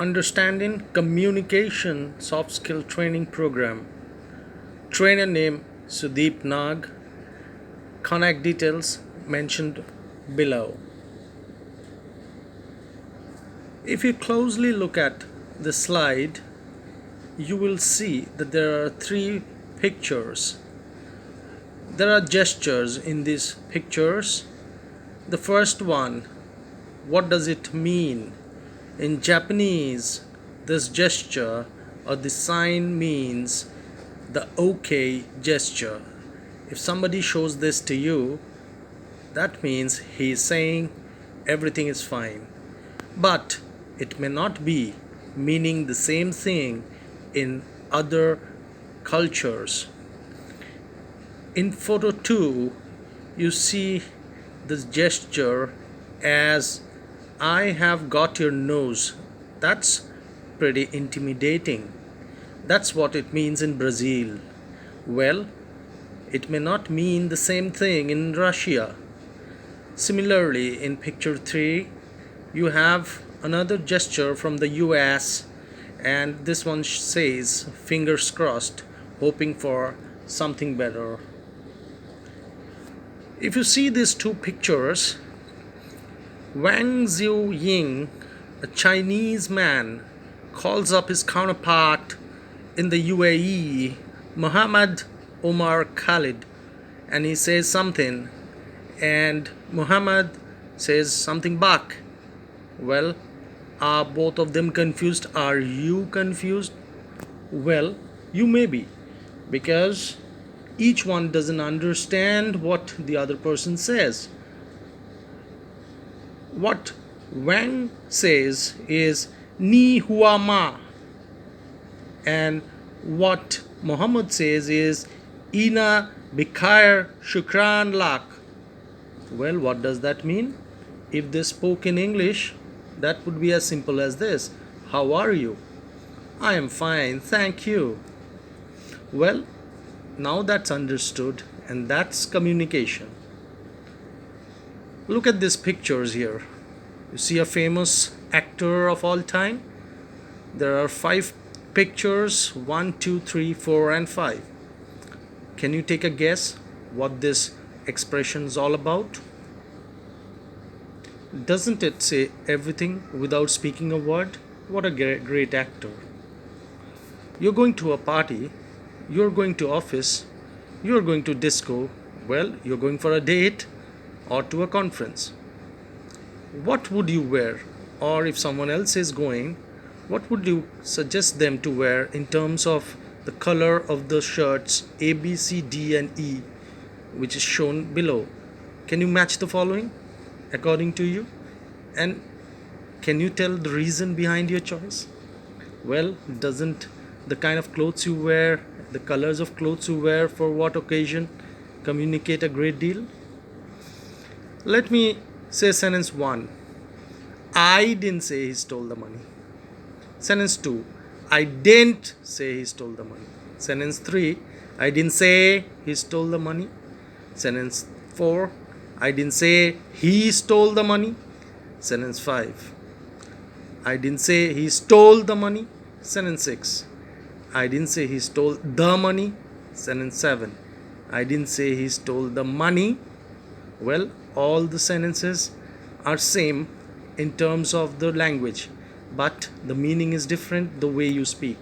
Understanding Communication Soft Skill Training Program. Trainer name Sudeep Nag. Contact details mentioned below. If you closely look at the slide, you will see that there are three pictures. There are gestures in these pictures. The first one, what does it mean? In Japanese, this gesture or the sign means the OK gesture. If somebody shows this to you, that means he is saying everything is fine. But it may not be meaning the same thing in other cultures. In photo 2, you see this gesture as I have got your nose. That's pretty intimidating. That's what it means in Brazil. Well, it may not mean the same thing in Russia. Similarly, in picture 3, you have another gesture from the US, and this one says fingers crossed, hoping for something better. If you see these two pictures, Wang Xiuying, a Chinese man, calls up his counterpart in the UAE, Muhammad Omar Khalid, and he says something, and Muhammad says something back. Well, are both of them confused? Are you confused? Well, you may be, because each one doesn't understand what the other person says. What Wang says is Ni Hua Ma, and what Muhammad says is Ina Bikhair Shukran Lak. Well, what does that mean? If they spoke in English, that would be as simple as this: how are you? I am fine, thank you. Well, now that's understood, and that's communication. Look at these pictures here. You see a famous actor of all time? There are 5 pictures: 1, 2, 3, 4, and 5. Can you take a guess what this expression is all about? Doesn't it say everything without speaking a word? What a great actor. You're going to a party, you're going to office, you're going to disco, well, you're going for a date or to a conference. What would you wear? Or if someone else is going, what would you suggest them to wear in terms of the color of the shirts A, B, C, D, and E, which is shown below? Can you match the following according to you? And can you tell the reason behind your choice? Well, doesn't the kind of clothes you wear, the colors of clothes you wear for what occasion communicate a great deal? Let me say sentence 1. I didn't say he stole the money. Sentence 2. I didn't say he stole the money. Sentence 3. I didn't say he stole the money. Sentence 4. I didn't say he stole the money. Sentence 5. I didn't say he stole the money. Sentence 6. I didn't say he stole the money. Sentence 7. I didn't say he stole the money. Well, all the sentences are same in terms of the language, but the meaning is different the way you speak.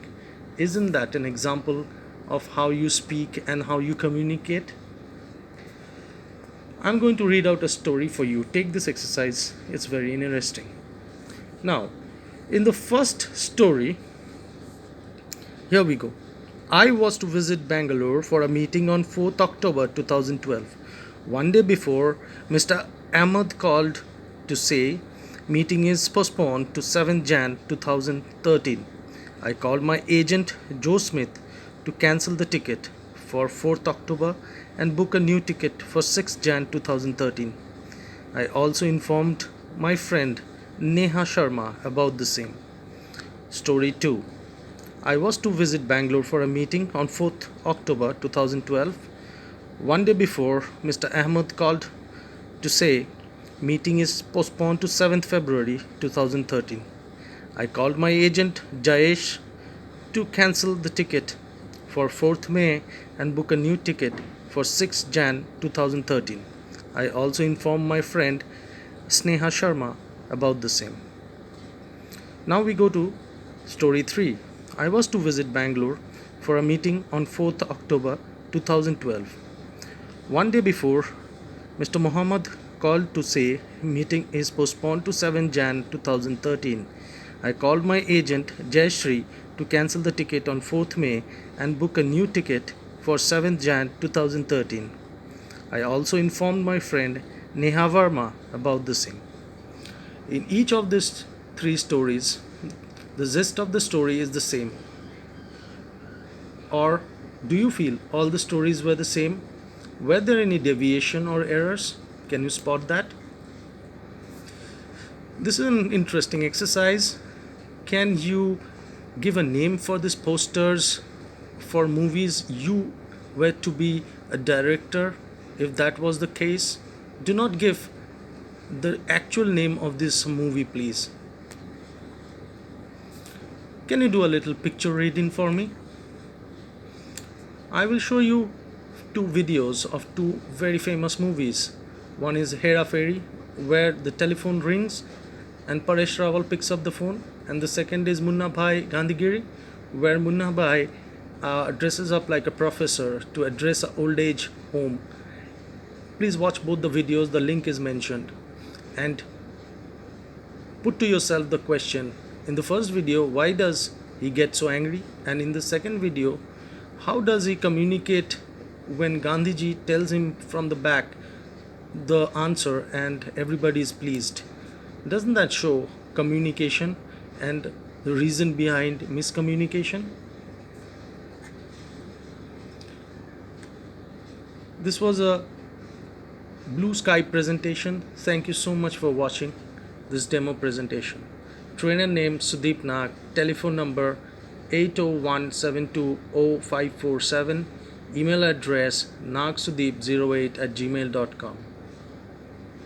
Isn't that an example of how you speak and how you communicate? I'm going to read out a story for you. Take this exercise, it's very interesting. Now, in the first story, here we go. I was to visit Bangalore for a meeting on 4th October 2012. One day before, Mr. Ahmed called to say meeting is postponed to 7th Jan 2013. I called my agent Joe Smith to cancel the ticket for 4th October and book a new ticket for 6th Jan 2013. I also informed my friend Neha Sharma about the same. Story 2. I was to visit Bangalore for a meeting on 4th October 2012. One day before, Mr. Ahmed called to say meeting is postponed to 7th February 2013. I called my agent Jayesh to cancel the ticket for 4th May and book a new ticket for 6th Jan 2013. I also informed my friend Sneha Sharma about the same. Now we go to story 3. I was to visit Bangalore for a meeting on 4th October 2012. One day before, Mr. Muhammad called to say meeting is postponed to 7 Jan 2013. I called my agent Jayashri to cancel the ticket on 4th May and book a new ticket for 7th Jan 2013. I also informed my friend Neha Verma about the same. In each of these 3 stories, the gist of the story is the same. Or do you feel all the stories were the same? Were there any deviation or errors? Can you spot that? This is an interesting exercise. Can you give a name for these posters for movies you were to be a director? If that was the case, do not give the actual name of this movie, please. Can you do a little picture reading for me? I will show you 2 videos of 2 very famous movies. One is Hera Fairy, where the telephone rings and Paresh Rawal picks up the phone, and the second is Munna Bhai Gandhigiri, where Munna Bhai dresses up like a professor to address an old age home. Please watch both the videos, the link is mentioned, and put to yourself the question: in the first video, why does he get so angry? And in the second video, how does he communicate when Gandhiji tells him from the back the answer and everybody is pleased? Doesn't that show communication and the reason behind miscommunication? This was a Blue Sky presentation. Thank you so much for watching this demo presentation. Trainer name Sudeep Nag, telephone number 801720547, email address nagsudeep08@gmail.com.